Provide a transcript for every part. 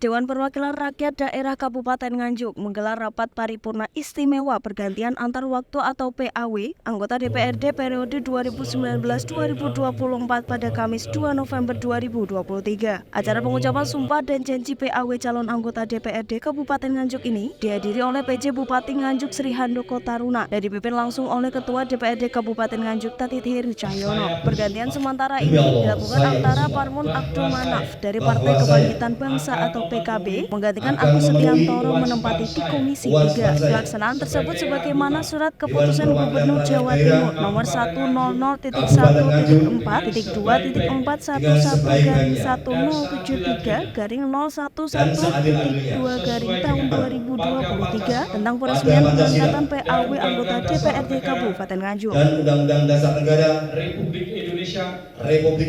Dewan Perwakilan Rakyat Daerah Kabupaten Nganjuk menggelar rapat paripurna istimewa pergantian antar waktu atau PAW anggota DPRD periode 2019-2024 pada Kamis 2 November 2023. Acara pengucapan sumpah dan janji PAW calon anggota DPRD Kabupaten Nganjuk ini dihadiri oleh PJ Bupati Nganjuk Sri Handoko Taruna dan dipimpin langsung oleh Ketua DPRD Kabupaten Nganjuk Tatiti Heru Cahyono. Pergantian sementara ini dilakukan antara Parmun Abdul Manaf dari Partai Kebangkitan Bangsa atau PKB menggantikan Agus Setiantoro menempati di Komisi 3. Pelaksanaan tersebut sebagaimana surat keputusan Gubernur Jawa Timur nomor 100.003/1073 tentang peresmian pengangkatan PAW anggota DPRD Kabupaten Nganjuk dan Undang-Undang Dasar Negara Republik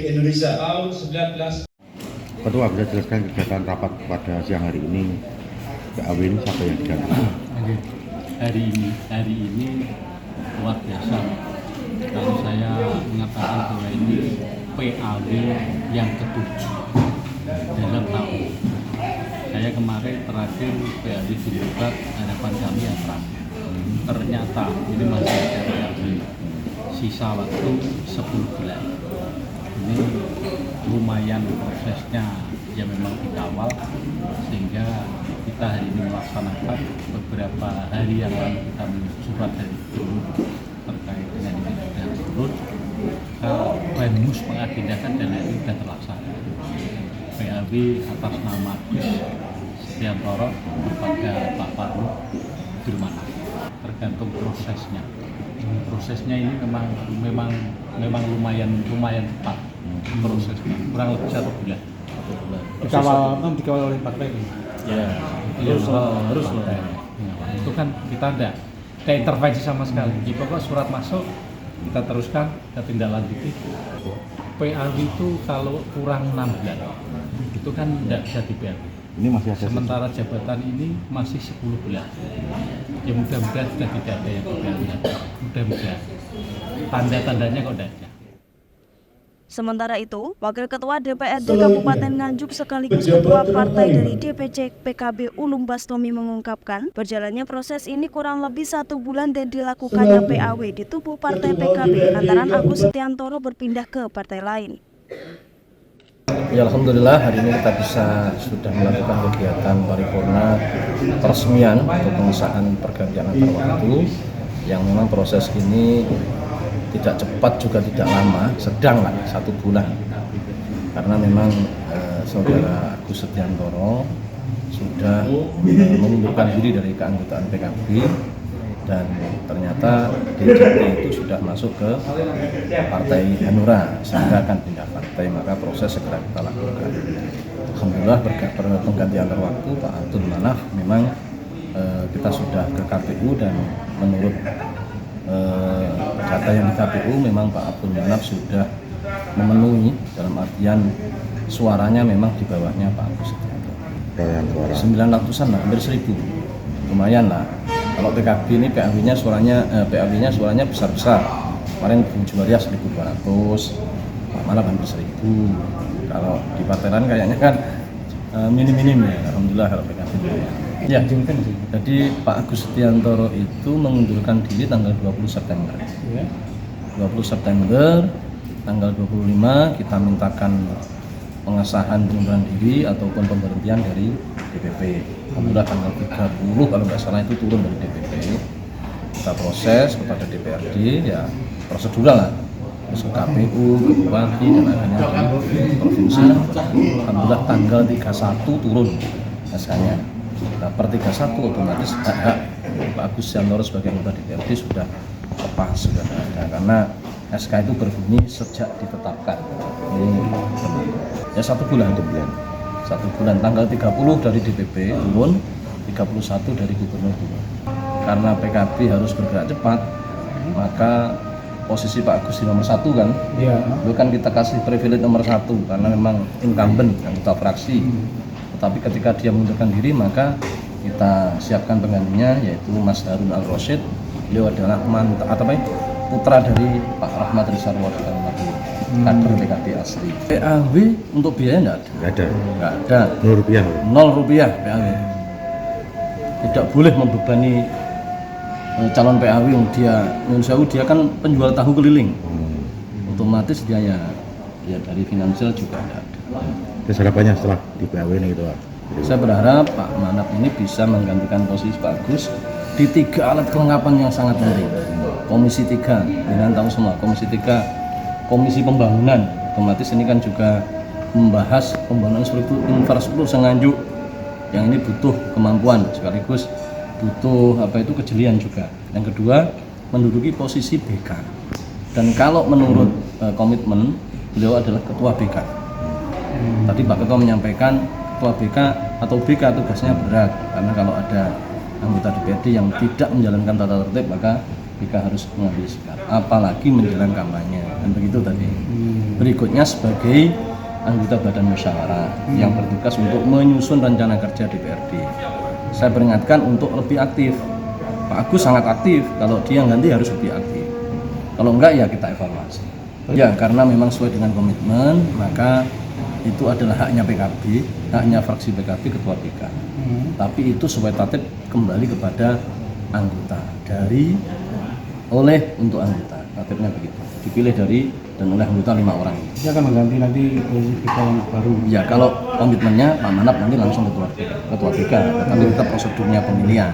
Indonesia tahun 19. Ketua bisa jelaskan kegiatan rapat pada siang hari ini PAW ini siapa yang diganti? Hari ini luar biasa. Kalau saya mengatakan bahwa ini PAW yang ke-7 dalam tahun. Saya kemarin terakhir PAW di Lebak, harapan kami yang terakhir. Ternyata ini masih ada PAW. Sisa waktu 10 bulan. Ini lumayan prosesnya ya memang dikawal sehingga kita hari ini melaksanakan beberapa hari yang lalu kita surat dari Gubernur terkait dengan ini sudah turun. Banmus mengagendakan dan ini sudah terlaksana. PAW atas nama Agus Setiantoro kepada Pak Parmun Abdul Manaf. Tergantung prosesnya. Prosesnya ini memang lumayan cepat prosesnya, kurang lebih 1 bulan. Dikawal oleh partai ini. Ya, harus loh. Itu kan kita ada intervensi sama sekali. Di pokok surat masuk kita teruskan, kita tindak lanjuti. PAW itu kalau kurang 6 bulan itu kan tidak bisa di PAW. Ini masih ada. Sementara jabatan ini masih 10 bulan. Ya mudah-mudahan sudah tidak ada yang di PAW. Mudah-mudahan. Tanda-tandanya kok tidak ada. Sementara itu, Wakil Ketua DPRD Kabupaten Nganjuk sekaligus Ketua Partai dari DPC PKB Ulum Bastomi mengungkapkan, berjalannya proses ini kurang lebih 1 bulan dan dilakukannya PAW di tubuh Partai PKB lantaran Agus Setiantoro berpindah ke partai lain. Ya, alhamdulillah hari ini kita sudah melakukan kegiatan paripurna peresmian untuk pengesahan pergantian antar waktu yang memang proses ini tidak cepat juga tidak lama, sedang lah 1 bulan karena memang saudara Agus Setiantoro sudah mengundurkan diri dari keanggotaan PKB dan ternyata DJP itu sudah masuk ke Partai Hanura sehingga akan pindah partai, maka proses segera kita lakukan. Alhamdulillah pergantian antar waktu Pak Abdul Manaf memang kita sudah ke KPU dan menurut data yang di KPU memang Pak Abdul Manaf sudah memenuhi dalam artian suaranya memang di bawahnya Pak Agus Setiantoro. 900-an lah, hampir 1.000, lumayan lah. Kalau PKB ini PAW-nya suaranya besar-besar. Kemarin Bung Juwaria 1.200, Pak Manaf hampir 1.000. Kalau di partai lain kayaknya kan minim-minim ya. Alhamdulillah kalau PKB ya. Ya, jadi Pak Agus Setiantoro itu mengundurkan diri tanggal 20 September. 20 September, tanggal 25 kita mintakan pengesahan pengunduran diri ataupun pemberhentian dari DPP. Alhamdulillah tanggal 30 kalau nggak salah itu turun dari DPP. Kita proses kepada DPRD, ya prosedural lah. Terus ke KPU, ke Bupati, dan akhirnya di Provinsi. Alhamdulillah tanggal 31 turun SK-nya. Nah, per 31 otomatis hak Pak Agus Setiantoro sebagai anggota DPRD sudah lepas, sudah ada karena SK itu berbunyi sejak ditetapkan. Ini ya 1 bulan. 1 bulan tanggal 30 dari DPP turun, 31 dari Gubernur turun. Karena PKB harus bergerak cepat, maka posisi Pak Agus di nomor 1 kan, itu kan kita kasih privilege nomor 1 karena memang incumbent anggota fraksi. Tetapi ketika dia mengundurkan diri maka kita siapkan penggantinya yaitu Mas Harun Al-Rasyid. Beliau adalah putra dari Pak Rahmat Rizal Wadid. kader PKB asli. PAW untuk biaya Nggak ada. nggak ada, 0 rupiah. 0 rupiah PAW. Tidak boleh membebani calon PAW yang dia kan penjual tahu keliling, otomatis dia ya dari finansial juga ada. Terus harapannya setelah di PAW ini gitu Pak? Saya berharap Pak Manap ini bisa menggantikan posisi Pak Agus di 3 alat kelengkapan yang sangat penting. Komisi 3, dengan tahu semua, Komisi 3, Komisi Pembangunan, otomatis ini kan juga membahas pembangunan infrastruktur Nganjuk yang ini butuh kemampuan sekaligus butuh kejelian juga. Yang kedua, menduduki posisi BK. Dan kalau menurut komitmen beliau adalah ketua BK. Tadi Pak Ketua menyampaikan ketua BK atau BK tugasnya berat karena kalau ada anggota DPRD yang tidak menjalankan tata tertib maka BK harus mengambil sikap, apalagi menjelang kampanye dan begitu tadi. Berikutnya sebagai anggota Badan Musyawarah yang bertugas untuk menyusun rencana kerja DPRD. Saya peringatkan untuk lebih aktif. Pak Agus sangat aktif, kalau dia ganti harus lebih aktif. Kalau enggak ya kita evaluasi. Ya karena memang sesuai dengan komitmen, maka itu adalah haknya PKB, haknya fraksi PKB ketua BK. Tapi itu sesuai tatip kembali kepada anggota untuk anggota. Tatipnya begitu. Dipilih dari dan oleh anggota 5 orang. Dia akan mengganti nanti kita yang baru. Ya kalau komitmennya Pak Manap nanti langsung ketua BK, tapi tetap prosedurnya pemilihan.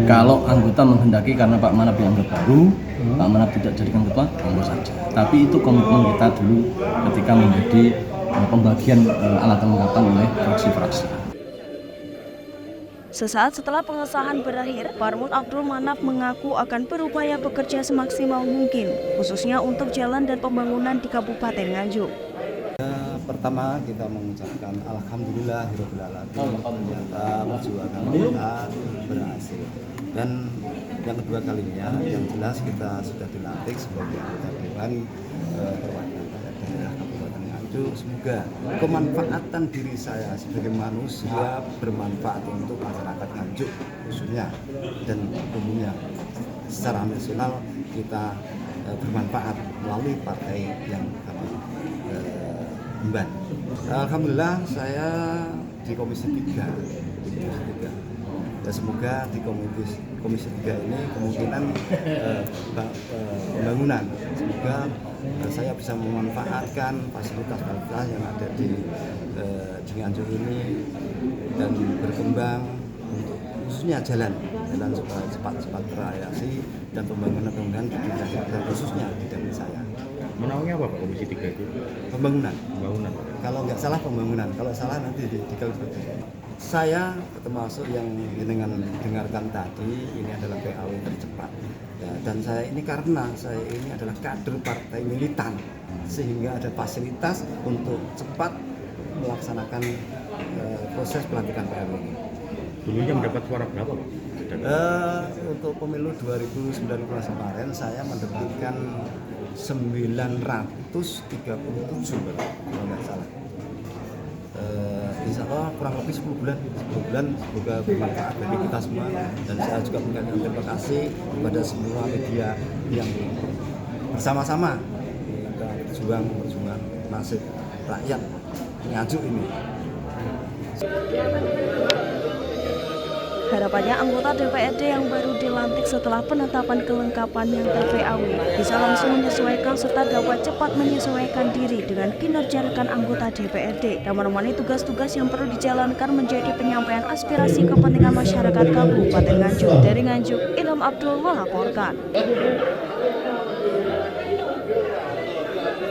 Kalau anggota menghendaki karena Pak Manap dianggap baru, Pak Manap tidak jadikan ketua, monggo saja. Tapi itu komitmen kita dulu ketika menjadi pembagian alat kelengkapan oleh fraksi-fraksi. Sesaat setelah pengesahan berakhir, Parmud Abdul Manaf mengaku akan berupaya bekerja semaksimal mungkin, khususnya untuk jalan dan pembangunan di Kabupaten Nganjuk. Pertama kita mengucapkan alhamdulillahirobbilalamin, ternyata perjuangan kita berhasil. Dan yang kedua kalinya, yang jelas kita sudah dilantik sebagai anggota Dewan Perwakilan Rakyat Daerah Kabupaten Nganjuk. Semoga kemanfaatan diri saya sebagai manusia bermanfaat untuk masyarakat Nganjuk khususnya dan umumnya. Secara nasional kita bermanfaat melalui partai yang kami emban. Alhamdulillah saya di Komisi 3. Ya, semoga di Komisi 3 ini kemungkinan pembangunan. Semoga saya bisa memanfaatkan fasilitas-fasilitas yang ada di Nganjuk ini dan berkembang untuk khususnya jalan supaya cepat terrealisasi dan pembangunan di daerah khususnya di daerah saya. Menaungi apa Pak Komisi 3 itu? Pembangunan. Kalau nggak salah pembangunan, kalau salah nanti diklarifikasi. Saya termasuk yang dengan dengarkan tadi ini adalah PAW tercepat. Ya, dan saya ini karena saya ini adalah kader partai militan sehingga ada fasilitas untuk cepat melaksanakan proses pelantikan PAW ini. Dulunya mendapat suara berapa Pak? Untuk pemilu 2019 kemarin saya mendapatkan 937 kalau nggak salah. Insya Allah kurang lebih 10 bulan semoga bermanfaat bagi kita semua, dan saya juga mengucapkan terima kasih kepada semua media yang bersama-sama kita berjuang nasib rakyat Nganjuk ini. Harapannya anggota DPRD yang baru dilantik setelah penetapan kelengkapan yang ter-PAW bisa langsung menyesuaikan serta dapat cepat menyesuaikan diri dengan kinerja rekan anggota DPRD dan menemani tugas-tugas yang perlu dijalankan menjadi penyampaian aspirasi kepentingan masyarakat Kabupaten Nganjuk. Dari Nganjuk, Ilham Abdul melaporkan.